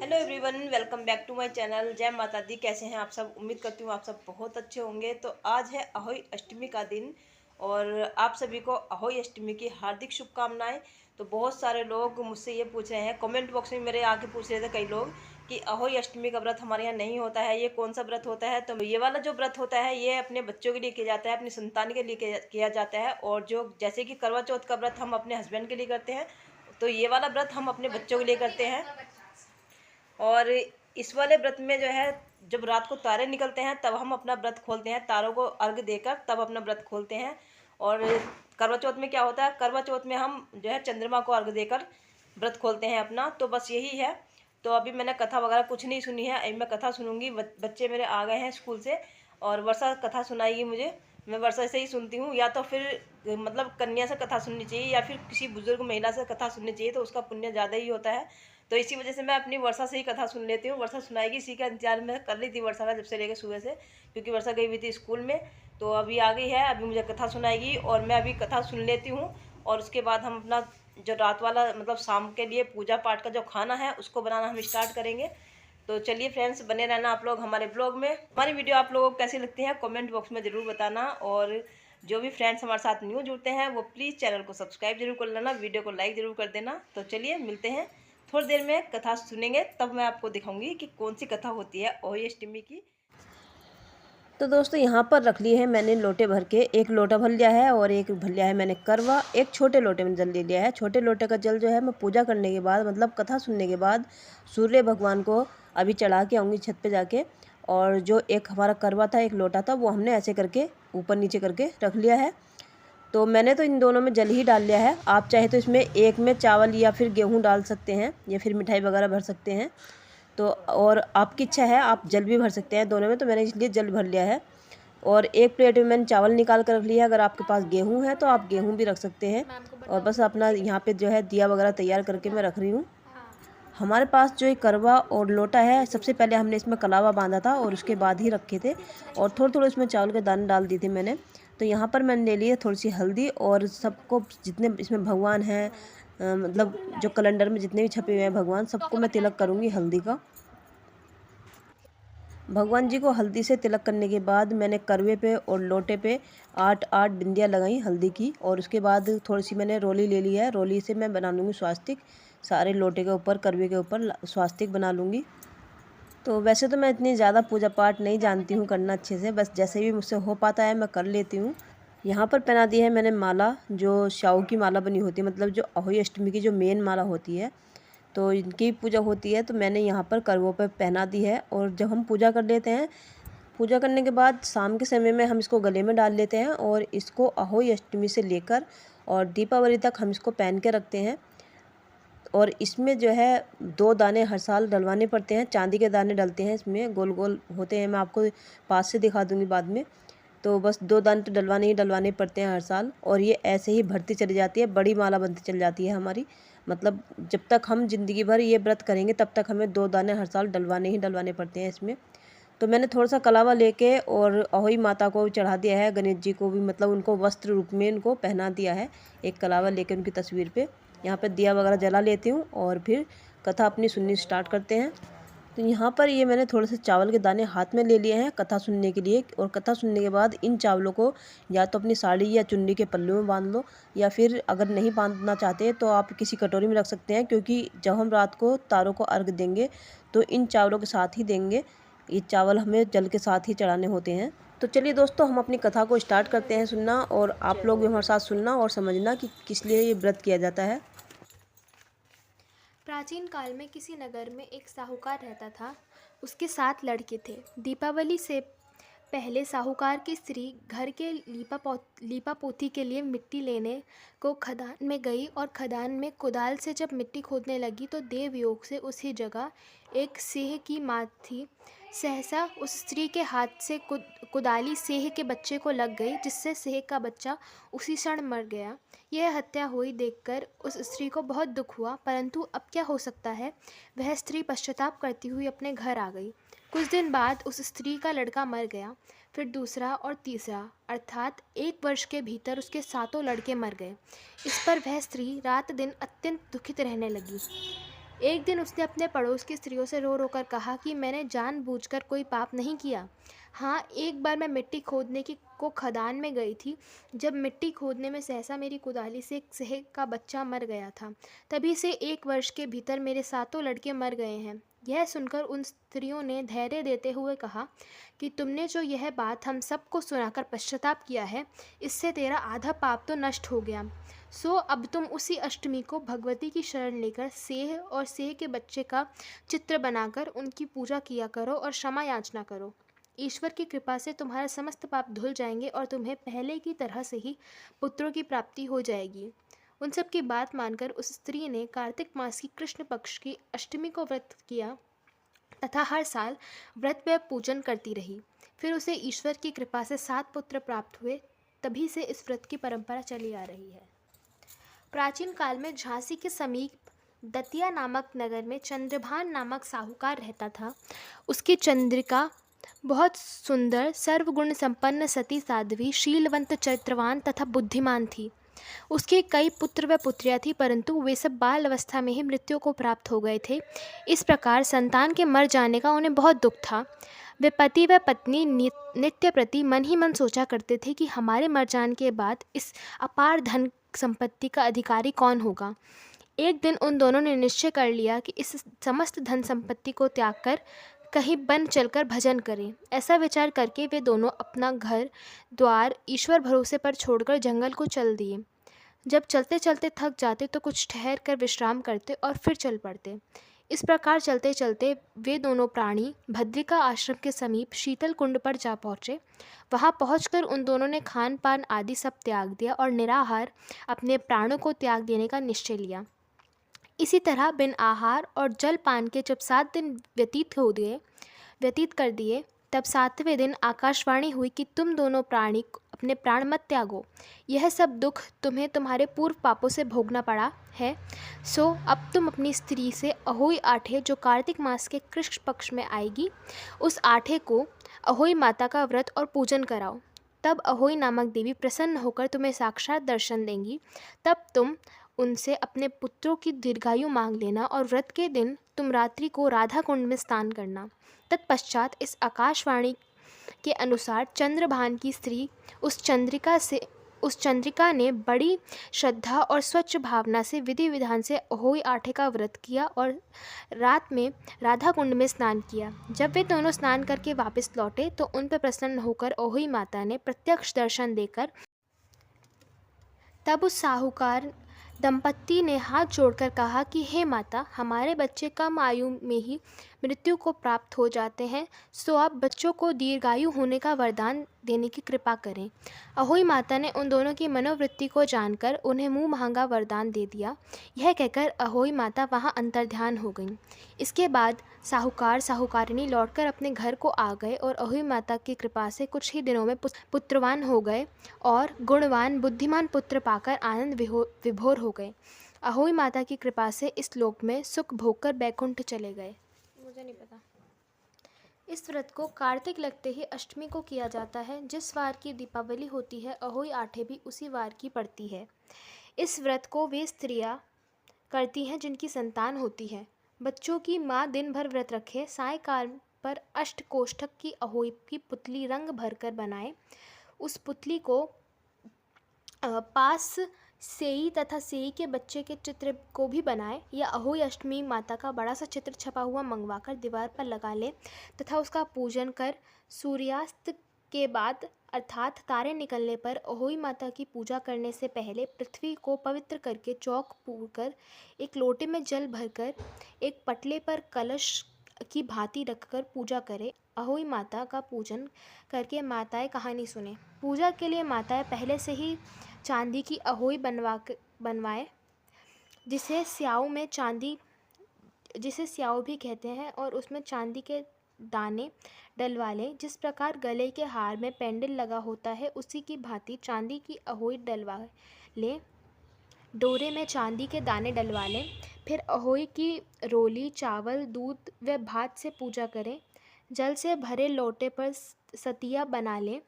Hello everyone, welcome back to my channel. जय माता दी। कैसे हैं आप सब? उम्मीद करती हूँ आप सब बहुत अच्छे होंगे। तो आज है अहोई अष्टमी का दिन और आप सभी को अहोई अष्टमी की हार्दिक शुभकामनाएं। तो बहुत सारे लोग मुझसे ये पूछ रहे हैं, कमेंट बॉक्स में मेरे आके पूछ रहे थे कई लोग कि अहोई अष्टमी का व्रत हमारे यहाँ नहीं होता है, ये कौन सा व्रत होता है। तो ये वाला जो व्रत होता है ये अपने बच्चों के लिए किया जाता है, अपनी संतान के लिए किया जाता है। और जो जैसे कि करवा चौथ का व्रत हम अपने हस्बैंड के लिए करते हैं, तो ये वाला व्रत हम अपने बच्चों के लिए करते हैं। और इस वाले व्रत में जो है, जब रात को तारे निकलते हैं तब हम अपना व्रत खोलते हैं, तारों को अर्घ देकर तब अपना व्रत खोलते हैं। और करवा चौथ में क्या होता है, करवा चौथ में हम जो है चंद्रमा को अर्घ देकर व्रत खोलते हैं अपना। तो बस यही है। तो अभी मैंने कथा वगैरह कुछ नहीं सुनी है, अभी मैं कथा सुनूंगी। बच्चे मेरे आ गए हैं स्कूल से और वर्षा कथा सुनाएगी मुझे। मैं वर्षा से ही सुनती हूँ, या तो फिर मतलब कन्या से कथा सुननी चाहिए या फिर किसी बुजुर्ग महिला से कथा सुननी चाहिए, तो उसका पुण्य ज़्यादा ही होता है। तो इसी वजह से मैं अपनी वर्षा से ही कथा सुन लेती हूँ। वर्षा सुनाएगी, इसी का इंतजार मैं कर रही थी वर्षा का जब से लेकर सुबह से, क्योंकि वर्षा गई हुई थी स्कूल में। तो अभी आ गई है, अभी मुझे कथा सुनाएगी और मैं अभी कथा सुन लेती हूँ। और उसके बाद हम अपना जो रात वाला मतलब शाम के लिए पूजा पाठ का जो खाना है उसको बनाना हम स्टार्ट करेंगे। तो चलिए फ्रेंड्स, बने रहना आप लोग हमारे ब्लॉग में। हमारी वीडियो आप लोगों को कैसी लगती है कमेंट बॉक्स में ज़रूर बताना। और जो भी फ्रेंड्स हमारे साथ न्यू जुड़ते हैं वो प्लीज़ चैनल को सब्सक्राइब जरूर कर लेना, वीडियो को लाइक ज़रूर कर देना। तो चलिए मिलते हैं थोड़ी देर में, कथा सुनेंगे तब मैं आपको दिखाऊंगी कि कौन सी कथा होती है अहोई अष्टमी की। तो दोस्तों यहाँ पर रख ली है मैंने लोटे भर के, एक लोटा भर लिया है और एक भर लिया है मैंने करवा। एक छोटे लोटे में जल ले लिया है। छोटे लोटे का जल जो है मैं पूजा करने के बाद मतलब कथा सुनने के बाद सूर्य भगवान को अभी चढ़ा के आऊँगी छत पे जाके। और जो एक हमारा करवा था, एक लोटा था, वो हमने ऐसे करके ऊपर नीचे करके रख लिया है। तो मैंने तो इन दोनों में जल ही डाल लिया है। आप चाहे तो इसमें एक में चावल या फिर गेहूँ डाल सकते हैं या फिर मिठाई वगैरह भर सकते हैं। तो और आपकी इच्छा है, आप जल भी भर सकते हैं दोनों में, तो मैंने इसलिए जल भर लिया है। और एक प्लेट में मैंने चावल निकाल कर रख लिया है। अगर आपके पास गेहूँ है तो आप गेहूँ भी रख सकते हैं। और बस अपना यहाँ पे जो है दिया वगैरह तैयार करके मैं रख रही हूँ। हमारे पास जो ये करवा और लोटा है, सबसे पहले हमने इसमें कलावा बांधा था और उसके बाद ही रखे थे। और थोड़े थोड़े इसमें चावल के दाने डाल दिए थे मैंने। तो यहाँ पर मैंने ले लिए थोड़ी सी हल्दी और सबको जितने इसमें भगवान हैं, मतलब जो कैलेंडर में जितने भी छपे हुए हैं भगवान, सबको मैं तिलक करूँगी हल्दी का। भगवान जी को हल्दी से तिलक करने के बाद मैंने करवे पे और लोटे पे 8 बिंदियाँ लगाई हल्दी की। और उसके बाद थोड़ी सी मैंने रोली ले ली है, रोली से मैं बना लूँगी स्वास्तिक। सारे लोटे के ऊपर करवे के ऊपर स्वास्तिक बना लूँगी। तो वैसे तो मैं इतनी ज़्यादा पूजा पाठ नहीं जानती हूँ करना अच्छे से, बस जैसे भी मुझसे हो पाता है मैं कर लेती हूँ। यहाँ पर पहना दी है मैंने माला, जो स्याऊ की माला बनी होती है, मतलब जो अहोई अष्टमी की जो मेन माला होती है, तो इनकी पूजा होती है। तो मैंने यहाँ पर करवों पर पहना दी है। और जब हम पूजा कर लेते हैं, पूजा करने के बाद शाम के समय में हम इसको गले में डाल लेते हैं और इसको अहोई अष्टमी से लेकर और दीपावली तक हम इसको पहन के रखते हैं। और इसमें जो है 2 दाने हर साल डलवाने पड़ते हैं, चांदी के दाने डलते हैं इसमें, गोल गोल होते हैं। मैं आपको पास से दिखा दूँगी बाद में। तो बस 2 दाने तो डलवाने ही डलवाने पड़ते हैं हर साल। और ये ऐसे ही बढ़ती चली जाती है, बड़ी माला बनती चली जाती है हमारी। मतलब जब तक हम ज़िंदगी भर ये व्रत करेंगे तब तक हमें 2 दाने हर साल डलवाने ही डलवाने पड़ते हैं इसमें। तो मैंने थोड़ा-सा कलावा लेके और अहोई माता को चढ़ा दिया है, गणेश जी को भी, मतलब उनको वस्त्र रूप में इनको पहना दिया है, एक कलावा लेके उनकी तस्वीर पे। यहाँ पे दिया वगैरह जला लेती हूँ और फिर कथा अपनी सुननी स्टार्ट करते हैं। तो यहाँ पर ये मैंने थोड़े से चावल के दाने हाथ में ले लिए हैं कथा सुनने के लिए। और कथा सुनने के बाद इन चावलों को या तो अपनी साड़ी या चुन्नी के पल्लू में बांध लो, या फिर अगर नहीं बांधना चाहते तो आप किसी कटोरी में रख सकते हैं, क्योंकि जब हम रात को तारों को अर्घ देंगे तो इन चावलों के साथ ही देंगे। ये चावल हमें जल के साथ ही चढ़ाने होते हैं। तो चलिए दोस्तों, हम अपनी कथा को स्टार्ट करते हैं सुनना, और आप लोग भी हमारे साथ सुनना और समझना कि किस लिए ये व्रत किया जाता है। प्राचीन काल में किसी नगर में एक साहूकार रहता था। उसके 7 लड़के थे। दीपावली से पहले साहूकार की स्त्री घर के लीपा पोती के लिए मिट्टी लेने को खदान में गई और खदान में कुदाल से जब मिट्टी खोदने लगी तो देवयोग से उसी जगह एक सिंह की माँ थी। सहसा उस स्त्री के हाथ से कुदाली सिंह के बच्चे को लग गई, जिससे सिंह का बच्चा उसी क्षण मर गया। यह हत्या हुई देखकर उस स्त्री को बहुत दुख हुआ, परंतु अब क्या हो सकता है। वह स्त्री पश्चाताप करती हुई अपने घर आ गई। कुछ दिन बाद उस स्त्री का लड़का मर गया, फिर दूसरा और तीसरा, अर्थात 1 वर्ष के भीतर उसके 7 लड़के मर गए। इस पर वह स्त्री रात दिन अत्यंत दुखित रहने लगी। एक दिन उसने अपने पड़ोस की स्त्रियों से रो रो कर कहा कि मैंने जानबूझकर कोई पाप नहीं किया। हाँ, एक बार मैं मिट्टी खोदने की को खदान में गई थी। जब मिट्टी खोदने में सहसा मेरी कुदाली से एक सहे का बच्चा मर गया था। तभी से 1 वर्ष के भीतर मेरे सातों लड़के मर गए हैं। यह सुनकर उन स्त्रियों ने धैर्य देते हुए कहा कि तुमने जो यह बात हम सबको सुनाकर पश्चाताप किया है, इससे तेरा आधा पाप तो नष्ट हो गया। सो अब तुम उसी अष्टमी को भगवती की शरण लेकर सेह और सेह के बच्चे का चित्र बनाकर उनकी पूजा किया करो और क्षमा याचना करो। ईश्वर की कृपा से तुम्हारा समस्त पाप धुल जाएंगे और तुम्हें पहले की तरह से ही पुत्रों की प्राप्ति हो जाएगी। उन सब की बात मानकर उस स्त्री ने कार्तिक मास की कृष्ण पक्ष की अष्टमी को व्रत किया तथा हर साल व्रत व पूजन करती रही। फिर उसे ईश्वर की कृपा से 7 पुत्र प्राप्त हुए। तभी से इस व्रत की परंपरा चली आ रही है। प्राचीन काल में झांसी के समीप दतिया नामक नगर में चंद्रभान नामक साहूकार रहता था। उसकी चंद्रिका बहुत सुंदर, सर्वगुण संपन्न, सती साध्वी, शीलवंत, चरित्रवान तथा बुद्धिमान थी। उसके कई पुत्र व पुत्रियां थी, परंतु वे सब बाल अवस्था में ही मृत्यु को प्राप्त हो गए थे। इस प्रकार संतान के मर जाने का उन्हें बहुत दुख था। वे पति व पत्नी नित्य प्रति मन ही मन सोचा करते थे कि हमारे मर जाने के बाद इस अपार धन संपत्ति का अधिकारी कौन होगा। एक दिन उन दोनों ने निश्चय कर लिया कि इस समस्त धन संपत्ति को त्याग कर कहीं वन चलकर भजन करें। ऐसा विचार करके वे दोनों अपना घर द्वार ईश्वर भरोसे पर छोड़कर जंगल को चल दिए। जब चलते चलते थक जाते तो कुछ ठहर कर विश्राम करते और फिर चल पड़ते। इस प्रकार चलते चलते वे दोनों प्राणी भद्रिका आश्रम के समीप शीतल कुंड पर जा पहुँचे। वहाँ पहुँचकर उन दोनों ने खान पान आदि सब त्याग दिया और निराहार अपने प्राणों को त्याग देने का निश्चय लिया। इसी तरह बिन आहार और जल पान के जब 7 दिन व्यतीत कर दिए, तब 7वें दिन आकाशवाणी हुई कि तुम दोनों प्राणी अपने प्राण मत त्यागो। यह सब दुख तुम्हें तुम्हारे पूर्व पापों से भोगना पड़ा है। सो अब तुम अपनी स्त्री से अहोई आठे, जो कार्तिक मास के कृष्ण पक्ष में आएगी, उस आठे को अहोई माता का व्रत और पूजन कराओ। तब अहोई नामक देवी प्रसन्न होकर तुम्हें साक्षात दर्शन देंगी। तब तुम उनसे अपने पुत्रों की दीर्घायु मांग लेना और व्रत के दिन तुम रात्रि को राधा कुंड में स्नान करना। तत्पश्चात इस आकाशवाणी के अनुसार चंद्रभान की स्त्री उस चंद्रिका ने बड़ी श्रद्धा और स्वच्छ भावना से विधि विधान से अहोई आठे का व्रत किया और रात में राधा कुंड में स्नान किया। जब वे दोनों स्नान करके वापस लौटे तो उन पर प्रसन्न होकर अहोई माता ने प्रत्यक्ष दर्शन देकर तब उस साहूकार दंपत्ति ने हाथ जोड़कर कहा कि हे माता, हमारे बच्चे कम आयु में ही मृत्यु को प्राप्त हो जाते हैं, सो आप बच्चों को दीर्घायु होने का वरदान देने की कृपा करें। अहोई माता ने उन दोनों की मनोवृत्ति को जानकर उन्हें मुँह मांगा वरदान दे दिया। यह कहकर अहोई माता वहाँ अंतर्ध्यान हो गईं। इसके बाद साहूकार साहूकारिणी लौटकर अपने घर को आ गए और अहोई माता की कृपा से कुछ ही दिनों में पुत्रवान हो गए और गुणवान बुद्धिमान पुत्र पाकर आनंद विभोर हो गए। अहोई माता की कृपा से इस लोक में सुख भोगकर बैकुंठ चले गए। मुझे नहीं पता। इस व्रत को कार्तिक लगते ही अष्टमी को किया जाता है। जिस वार की दीपावली होती है, अहोई आठे भी उसी वार की पड़ती है। इस व्रत को वे स्त्रियां करती हैं जिनकी संतान होती है। बच्चों की माँ दिन भर व्रत रखे, सायंकाल पर अष्टकोष्ठक की अहोई की पुतली रंग भरकर बनाए। उस पुतली को पास सेई तथा सेई के बच्चे के चित्र को भी बनाए, या अहोई अष्टमी माता का बड़ा सा चित्र छपा हुआ मंगवाकर दीवार पर लगा ले तथा उसका पूजन कर सूर्यास्त के बाद अर्थात तारे निकलने पर अहोई माता की पूजा करने से पहले पृथ्वी को पवित्र करके चौक पूरकर एक लोटे में जल भरकर एक पटले पर कलश की भांति रखकर पूजा करें। अहोई माता का पूजन करके माताएं कहानी सुने। पूजा के लिए माताएं पहले से ही चांदी की अहोई बनवाए, जिसे स्याऊ भी कहते हैं, और उसमें चांदी के दाने डलवा लें। जिस प्रकार गले के हार में पेंडल लगा होता है, उसी की भांति चांदी की अहोई डलवा लें। डोरे में चांदी के दाने डलवा लें। फिर अहोई की रोली, चावल, दूध व भात से पूजा करें। जल से भरे लोटे पर सतिया बना लें।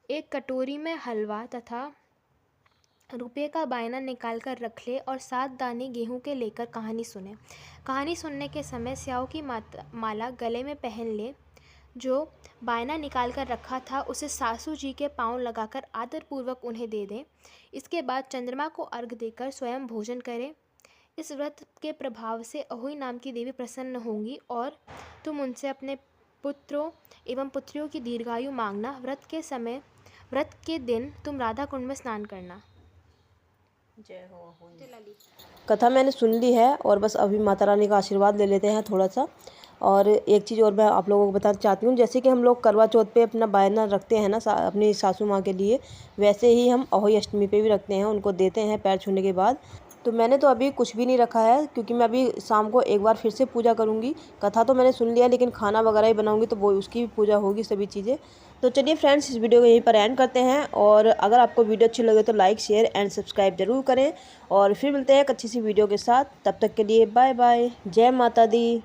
एक कटोरी में हलवा तथा रुपये का बायना निकाल कर रख ले और 7 दाने गेहूं के लेकर कहानी सुने। कहानी सुनने के समय स्याऊ की माला गले में पहन ले। जो बायना निकाल कर रखा था उसे सासू जी के पांव लगाकर आदरपूर्वक उन्हें दे दें। इसके बाद चंद्रमा को अर्घ देकर स्वयं भोजन करें। इस व्रत के प्रभाव से अहोई नाम की देवी प्रसन्न होंगी और तुम उनसे अपने पुत्रों एवं पुत्रियों की दीर्घायु मांगना। व्रत के दिन तुम राधा कुंड में स्नान करना। जय हो अहोई। कथा मैंने सुन ली है और बस अभी माता रानी का आशीर्वाद ले लेते हैं थोड़ा सा। और एक चीज़ और मैं आप लोगों को बताना चाहती हूँ, जैसे कि हम लोग करवा चौथ पे अपना बायना रखते हैं ना अपनी सासू माँ के लिए, वैसे ही हम अहोई अष्टमी पे भी रखते हैं, उनको देते हैं पैर छूने के बाद। तो मैंने तो अभी कुछ भी नहीं रखा है क्योंकि मैं अभी शाम को एक बार फिर से पूजा करूँगी। कथा तो मैंने सुन लिया लेकिन खाना वगैरह ही बनाऊँगी तो वो उसकी भी पूजा होगी, सभी चीज़ें। तो चलिए फ्रेंड्स, इस वीडियो को यहीं पर एंड करते हैं। और अगर आपको वीडियो अच्छी लगे तो लाइक शेयर एंड सब्सक्राइब जरूर करें। और फिर मिलते हैं एक अच्छी सी वीडियो के साथ। तब तक के लिए बाय बाय। जय माता दी।